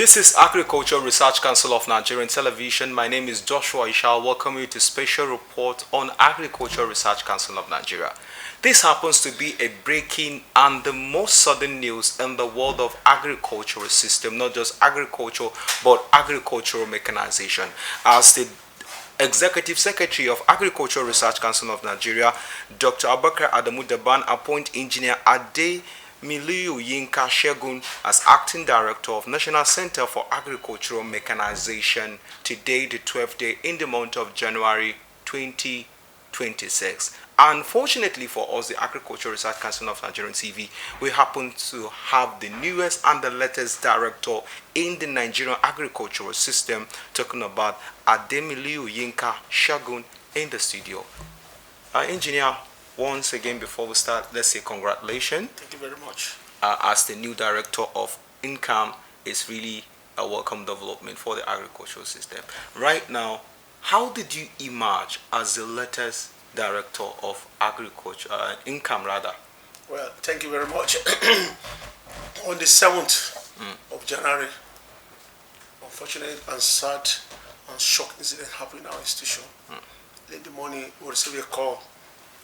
This is Agriculture Research Council of Nigerian Television. My name is Joshua Ishal. Welcome you to special report on Agriculture Research Council of Nigeria. This happens to be a breaking and the most sudden news in the world of agricultural system, not just agriculture, but agricultural mechanization. As the Executive Secretary of Agricultural Research Council of Nigeria, Dr. Abubakar Dabban, appoint Engineer Ademiluyi as Acting Director of National Center for Agricultural Mechanization today, the 12th day in the month of January 2026. Unfortunately for us, the Agricultural Research Council of Nigerian TV, we happen to have the newest and the latest director in the Nigerian agricultural system, talking about Ademiluyi in the studio. Engineer, once again, before we start, let's say congratulations. Thank you very much. As the new director of Ncam, is really a welcome development for the agricultural system. Right now, how did you emerge as the latest director of agriculture, Ncam rather? Well, thank you very much. On the 7th of January, unfortunate and sad and shock incident happened in our institution. In the morning, we received a call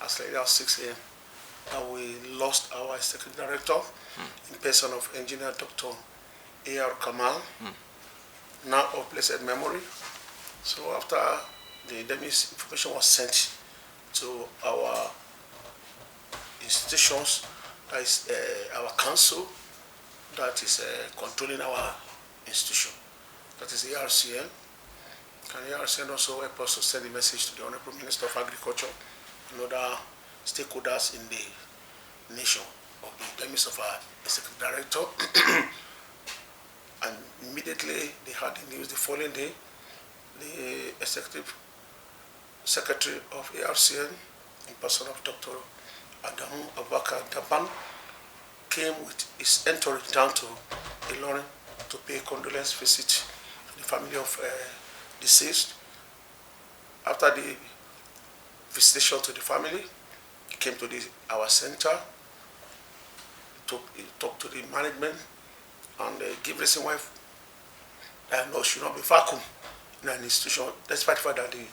as late as 6 a.m. that we lost our executive director in person of engineer Dr. A.R. Kamal, now of blessed memory. So after the demise information was sent to our institutions, that is our council that is controlling our institution, that is ARCN. And ARCN also help us to send a message to the Honorable Minister of Agriculture and other stakeholders in the nation of the demise of our executive director. And immediately they had the news the following day. The executive secretary of ARCN, in person of Dr. Abubakar Dabban, came with his entourage down to Ilorin to pay condolence visit to the family of deceased. After the visitation to the family, he came to our center, talked to the management, and give reason why there should not be vacuum in an institution, despite the fact that the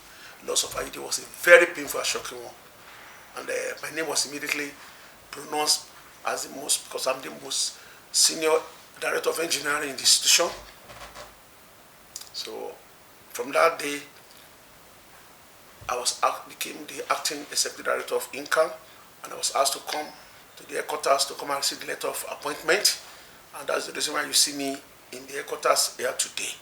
loss of IED was a very painful and shocking one. And my name was immediately pronounced as the most, because I'm the most senior director of engineering in the institution. So from that day, I became the acting executive director of Ncam, and I was asked to come to the headquarters to come and receive the letter of appointment. And that's the reason why you see me in the headquarters here today.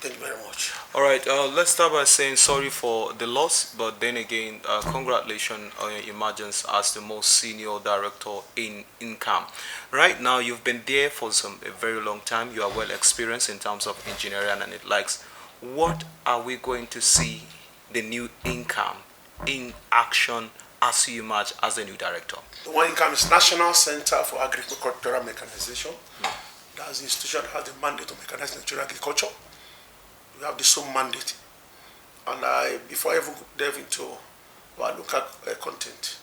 Thank you very much. All right, let's start by saying sorry for the loss, but then again, congratulations on your emergence as the most senior director in Ncam. Right now, you've been there for a very long time. You are well experienced in terms of engineering and it likes. What are we going to see the new Ncam in action as you emerge as the new director? The one Ncam is National Center for Agricultural Mechanization. That's the institution that has the mandate to mechanize Nigerian agriculture. We have the sole mandate. And before I even delve into our local content,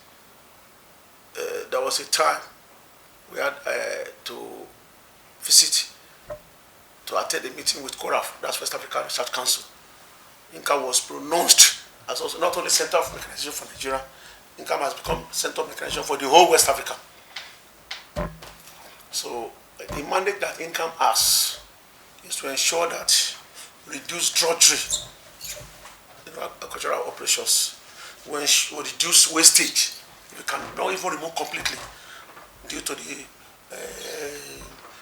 there was a time we had to visit, to attend a meeting with CORAF, that's West African Research Council. Ncam was pronounced as also not only Center of Mechanization for Nigeria, Ncam has become Center of Mechanization for the whole West Africa. So the mandate that Ncam has is to ensure that reduce drudgery in agricultural operations, when reduce wastage, we can not even remove completely due to the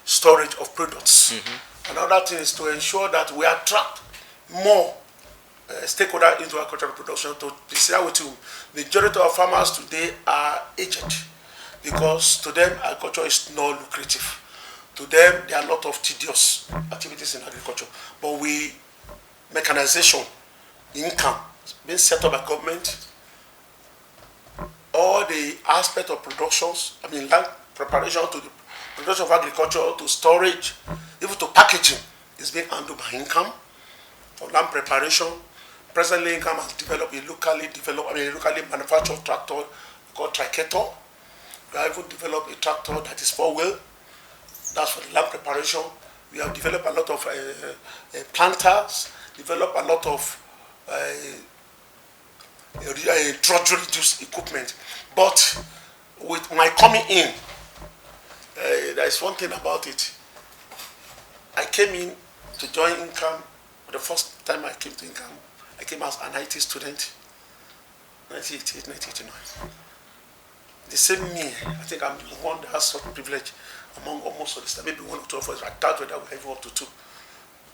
storage of products. Another thing is to ensure that we attract more stakeholders into agricultural production. To be share with you, the majority of farmers today are aged because to them agriculture is not lucrative. To them, there are a lot of tedious activities in agriculture. But mechanization, Ncam, being set up by government, all the aspect of productions, land preparation to the production of agriculture, to storage, even to packaging, is being handled by Ncam. For land preparation, presently Ncam has developed a locally manufactured tractor called Tricator. We have even developed a tractor that is 4-wheel. That's for the land preparation. We have developed a lot of planters, developed a lot of drought-reduced equipment. But with my coming in, there is one thing about it. I came in to join Ncam. The first time I came to Ncam, I came as an IT student, 1988, 1989. The same me, I think I'm the one that has such privilege among almost all this time, maybe one or two of us. I doubt whether we have up to two.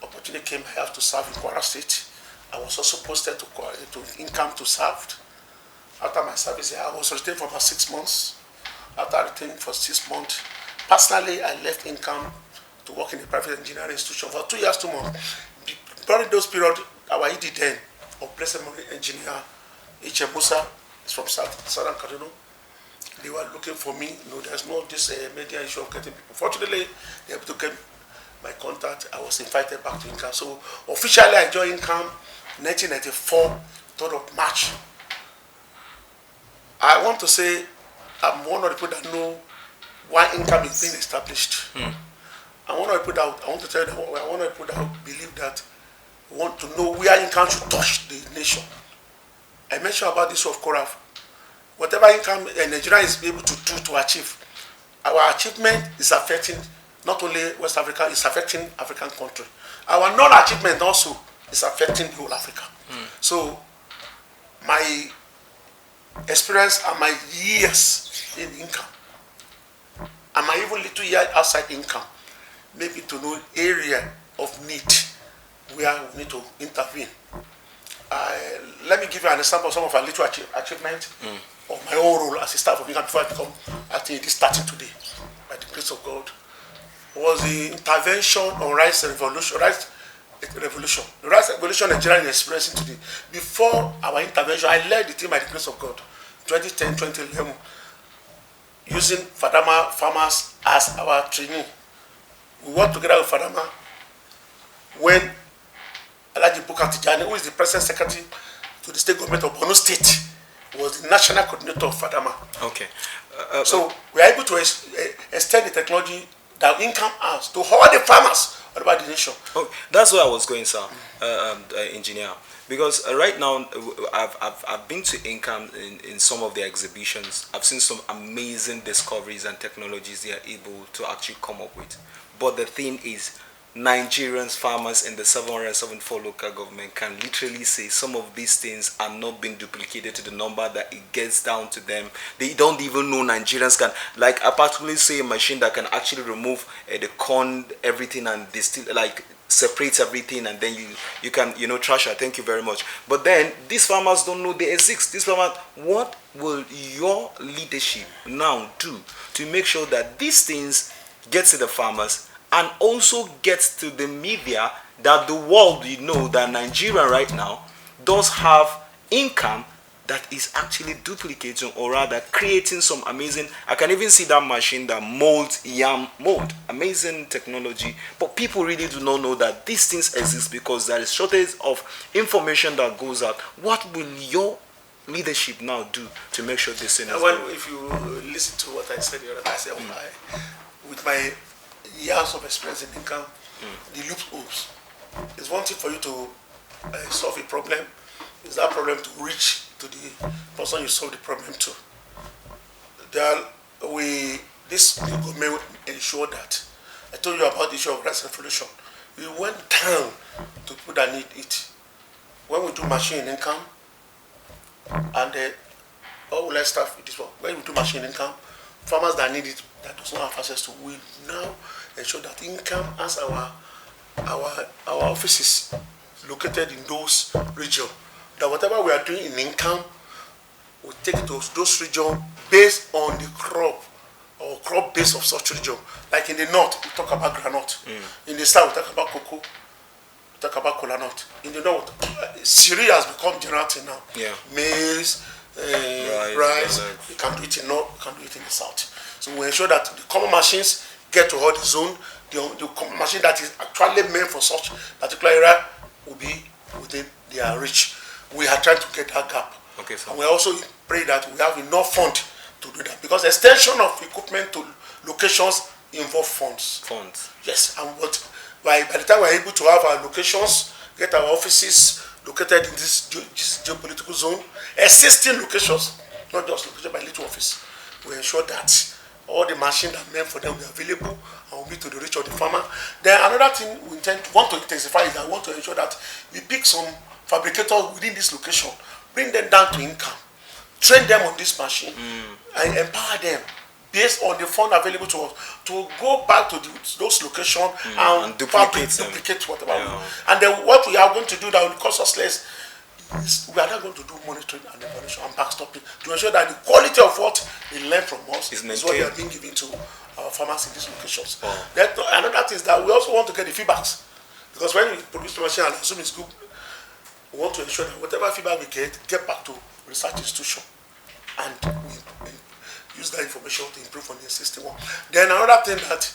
Opportunity came, I have to serve in Kwara State. I was also posted to Ncam to serve. After my service here, I was retained for about 6 months. After retaining for 6 months, personally, I left Ncam to work in a private engineering institution for 2 years, 2 months. During those periods, our ED then, or blessed memory engineer, Ncam is from Southern Kaduna. They were looking for me. There's no this media issue of getting people. Fortunately, they were able to get my contact. I was invited back to Ncam. So officially, I joined Ncam 1994, 3rd of March. I want to say I'm one of the people that know why Ncam is being established. I'm one of the people that I want to tell you that I'm one of the people that believe that want to know where Ncam should touch the nation. I mentioned about this of Koraf. Whatever Ncam Nigeria is able to do to achieve, our achievement is affecting not only West Africa, it's affecting African country. Our non-achievement also is affecting the whole Africa. So my experience and my years in Ncam, and my even little year outside Ncam, maybe to know area of need where we need to intervene. Let me give you an example of some of our little achievements of my own role as a staff of Ncam before I become acting in this starting today, by the grace of God, was the intervention on rice revolution. The rice revolution Nigeria is experiencing today. Before our intervention, I led the team by the grace of God, 2010, 2011, using Fadama farmers as our trainee. We worked together with Fadama when Abubakar, who is the President Secretary to the State Government of Borno State, was the National Coordinator of Fadama. Okay. So we are able to extend the technology that Ncam has to all the farmers all over the nation. Okay. That's where I was going, sir, engineer. Because right now, I've been to Ncam in some of their exhibitions. I've seen some amazing discoveries and technologies they are able to actually come up with. But the thing is, Nigerians, farmers in the 774 local government can literally say some of these things are not being duplicated to the number that it gets down to them. They don't even know Nigerians can, like I particularly say a machine that can actually remove the corn, everything, and distill, like separate everything, and then you can trash it. Thank you very much. But then these farmers don't know they exist. These farmers, what will your leadership now do to make sure that these things get to the farmers and also gets to the media, that the world that Nigeria right now does have income that is actually duplicating, or rather creating some amazing, I can even see that machine that molds yam mold, amazing technology, but people really do not know that these things exist because there is shortage of information that goes out. What will your leadership now do to make sure this thing is if you listen to what I said the other time, I said, with my years of experience in Ncam, the loopholes. It's one thing for you to solve a problem. It's that problem to reach to the person you solve the problem to. This new government ensure that. I told you about the issue of rice revolution. We went down to people that need it. When we do machine in Ncam, and let's start with this one. When we do machine in Ncam, farmers that need it, that does not have access to, we now ensure that Ncam has our offices located in those regions. That whatever we are doing in Ncam, we take it to those regions based on the crop or crop base of such region. Like in the north, we talk about granite. In the south, we talk about cocoa. We talk about kola nut. In the north, cereal has become general thing now. Yeah. Maize, rice. We can do it in north, we can do it in the south. So we ensure that the common machines get to all the zone. The common machine that is actually meant for such particular area will be within their reach. We are trying to get that gap. Okay, sir. And we also pray that we have enough fund to do that, because extension of equipment to locations involve funds. Funds. Yes, and what by the time we're able to have our locations, get our offices located in this geopolitical zone, existing locations, not just located by little office, we ensure that all the machines that are meant for them will be available and will be to the reach of the farmer. Then another thing we want to intensify is that we want to ensure that we pick some fabricators within this location, bring them down to Ncam, train them on this machine, and empower them based on the fund available to us to go back to those locations and duplicate whatever. Yeah. And then what we are going to do that will cost us less is we are not going to do monitoring and evaluation and backstopping to ensure that the quality of what they learn from us is what they are being given to our farmers in these locations. Oh. Then another thing is that we also want to get the feedbacks, because when we produce the machine and assume it's good, we want to ensure that whatever feedback we get back to research institution, and we use that information to improve on the existing one. Then another thing that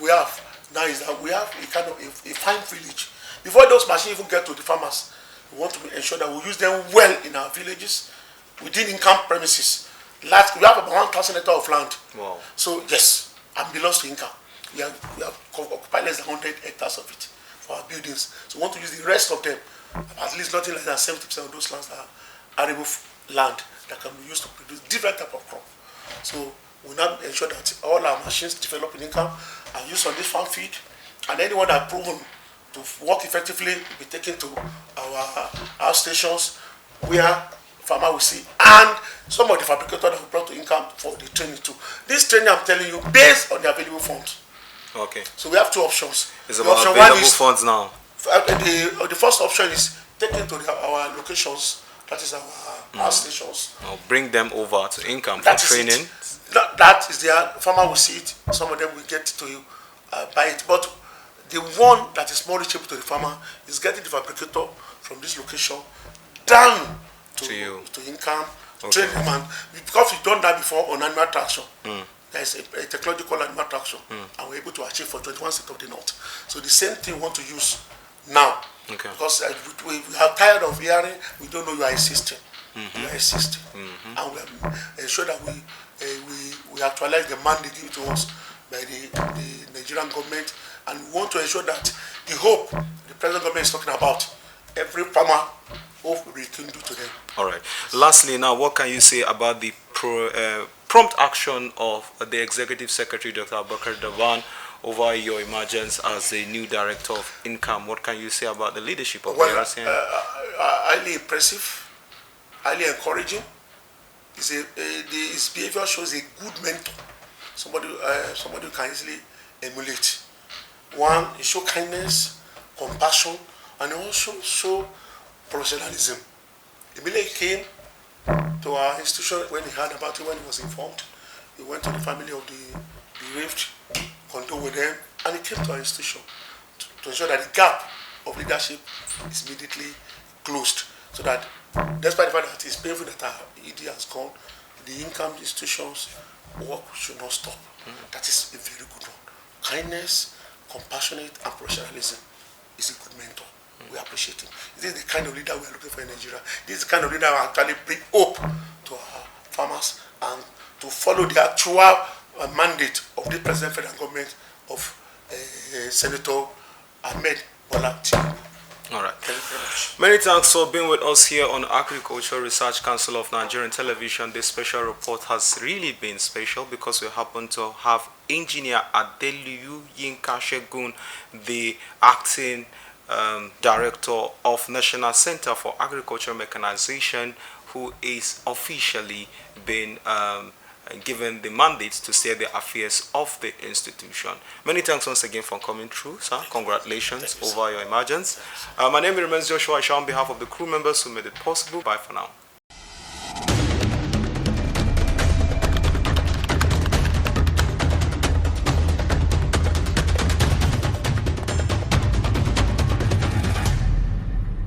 we have now is that we have a kind of a fine village. Before those machines even get to the farmers, we want to ensure that we use them well in our villages, within Ncam premises. We have about 1,000 hectares of land. Wow. So yes, and belongs to Ncam. We have occupied less than 100 hectares of it for our buildings. So we want to use the rest of them, at least nothing less than 70% of those lands that are arable land that can be used to produce different type of crop. So we now ensure that all our machines developed in Ncam are used on this farm feed, and anyone that proven to work effectively will be taken to our stations where farmer will see, and some of the fabricators that we brought to Ncam for the training too. This training, I'm telling you, based on the available funds. Okay. So we have two options. It's about available funds now. The first option is taken to our locations, that is our stations. Now bring them over to Ncam for training. That is their farmer will see it. Some of them will get to buy it. But the one that is more reachable to the farmer is getting the fabricator from this location down to Ncam, train him, and because we've done that before on animal traction. There is a technological animal traction, and we're able to achieve for 21 states of the north. So the same thing we want to use now, because we are tired of hearing we don't know you are a system. You are a system, and we ensure that we actualize the mandate given to us by the Nigerian government, and we want to ensure that the hope the present government is talking about, every farmer hope we can do to them. All right. Lastly, now, what can you say about the prompt action of the Executive Secretary, Dr. Abubakar Dabban, over your emergence as the new director of Ncam? What can you say about the leadership of the RCN? Highly impressive, highly encouraging. His behavior shows a good mentor, somebody who can easily emulate. One, he shows kindness, compassion, and he also shows professionalism. Immediately he came to our institution when he heard about it, when he was informed. He went to the family of the bereaved, condoled with them, and he came to our institution to ensure that the gap of leadership is immediately closed, so that despite the fact that it's painful that our ED has gone, the Ncam institutions work should not stop. That is a very good one. Kindness, compassionate, and professionalism is a good mentor. We appreciate him. This is the kind of leader we are looking for in Nigeria. This is the kind of leader who actually bring hope to our farmers and to follow the actual mandate of the present federal government of Senator Ahmed Bola Tinubu. All right. Thank you very much. Many thanks for being with us here on Agricultural Research Council of Nigerian Television. This special report has really been special because we happen to have Engineer Ademiluyi, the acting Director of National Center for Agricultural Mechanization, who is officially been given the mandate to steer the affairs of the institution. Many thanks once again for coming through, sir. Congratulations over your emergence. My name remains Joshua Isha on behalf of the crew members who made it possible. Bye for now.